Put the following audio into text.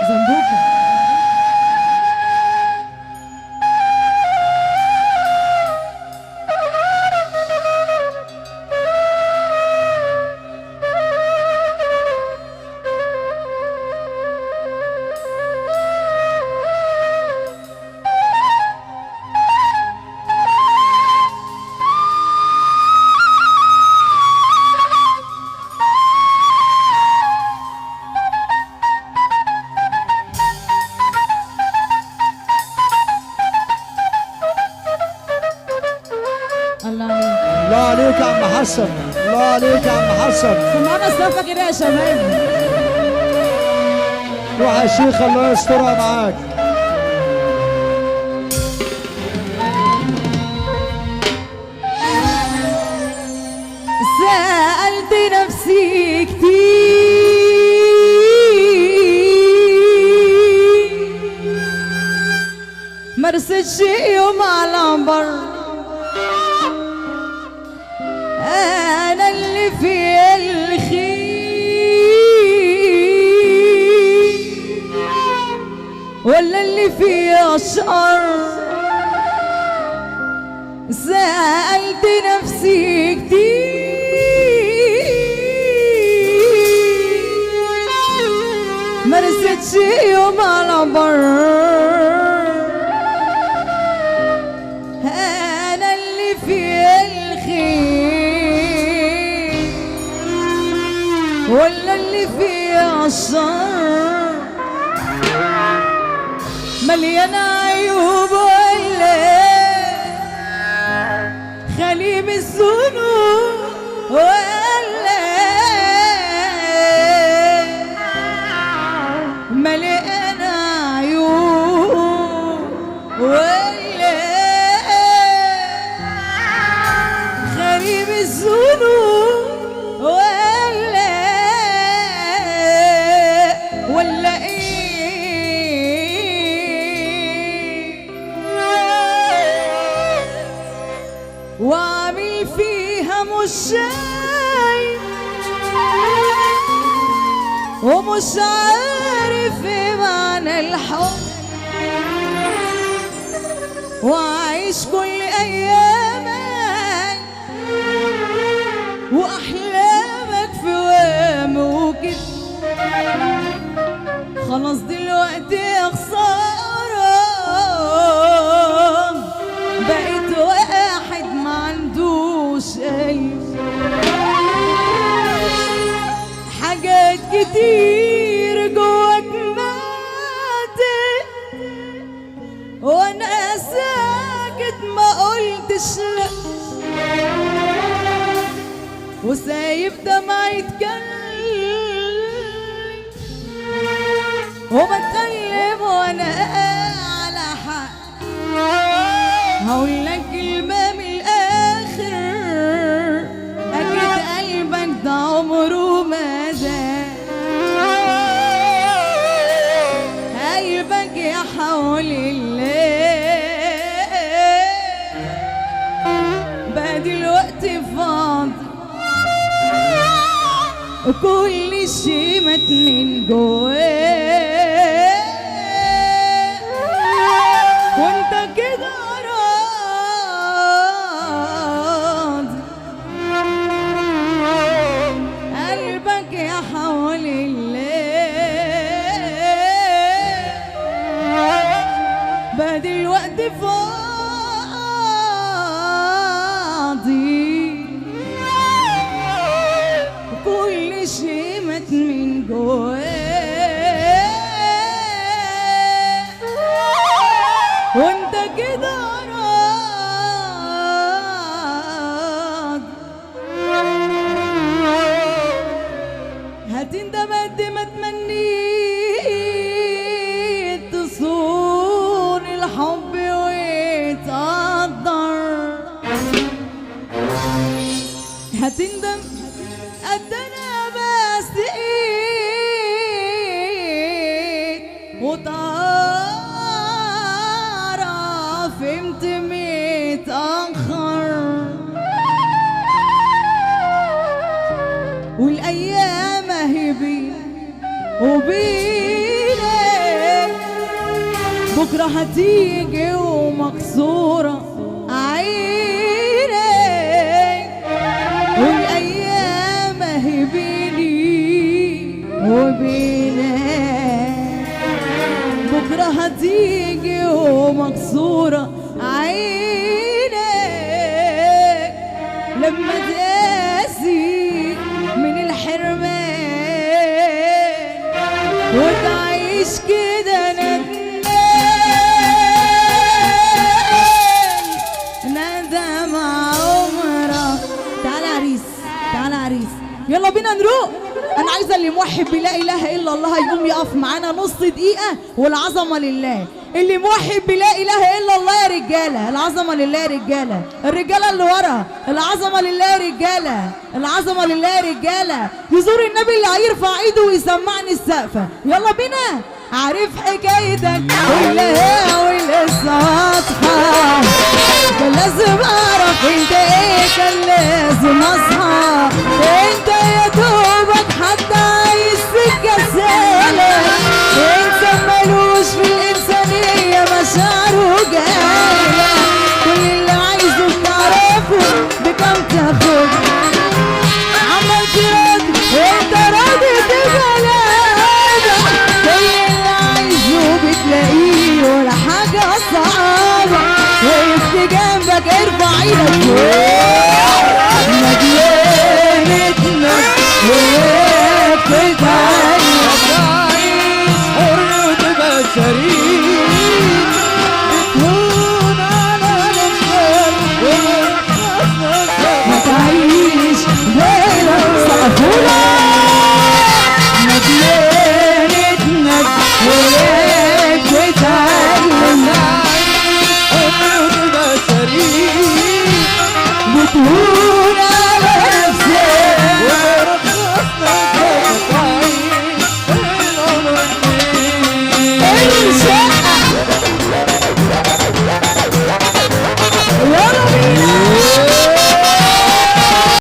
زنبوكة. الله عليك يا عم حسن، الله عليك يا عم حسن. سمعنا الصفة كده يا شباب. روح يا شيخ الله يسترها معاك. سألت نفسي كتير مرستش يوم على بر، أنا اللي في الخير ولا اللي في الشر. سألت نفسي كتير مرستش يوم على بر، أنا اللي في الخير ولا اللي فيها الشر. مليانة عيوب ولا خالي من الذنوب ولا مليانة عيوب ولا خالي من الذنوب ولا ايه، واعمل فيها مش شايف ومش عارف ايه معنى الحب، وعايش كل ايامك واحلامك في وهم وكده. خلاص دلوقتي يا خسارة بقيت واحد ما عندوش اي حاجات كتير جواك ماتت وانا ساكت ما قلتش لا، وسايب دمعي يتكلم وبتكلم وانا على حق. هقولك كلمة من الاخر، اكيد قلبك ده عمره ما زال، قلبك يا حول الله بقى دلوقتي فاضي وكل شي مات من جواه، وانت كده راضي قلبك يا حول الله بقى دلوقتي فاضي وكل شي مات من جواه، وانت كده راضي هتندم قد ما تمنيت تصون الحب ويتقدر، هتندم قد انا بستقيت وتعرف امتى متأخر، والايام اهي بينا وبينا بكرة هتيجي ومكسورة عيني، والأيام اهي بيني وبينك. بكرة هتيجي ومكسورة عيني، لما تقاسي من الحرمان وتعيش كده ندم عمرك. تعالى عريس، تعالى عريس، يلا بينا نروق. انا عايزه اللي موحد بلا اله الا الله يقوم يقف معانا نص دقيقه، والعظمه لله. اللي موحد بلا اله الا الله يا رجاله، العظمه لله يا رجاله، الرجاله اللي ورا، العظمه لله يا رجاله، العظمه لله يا رجاله. يزور النبي اللي هيرفع ايده ويسمعني السقفه. يلا بينا. عارف حكايتك كلها ولسه واضحه، كان لازم اعرف انت ايه، كان لازم اصحى. انت يا دوبك حتى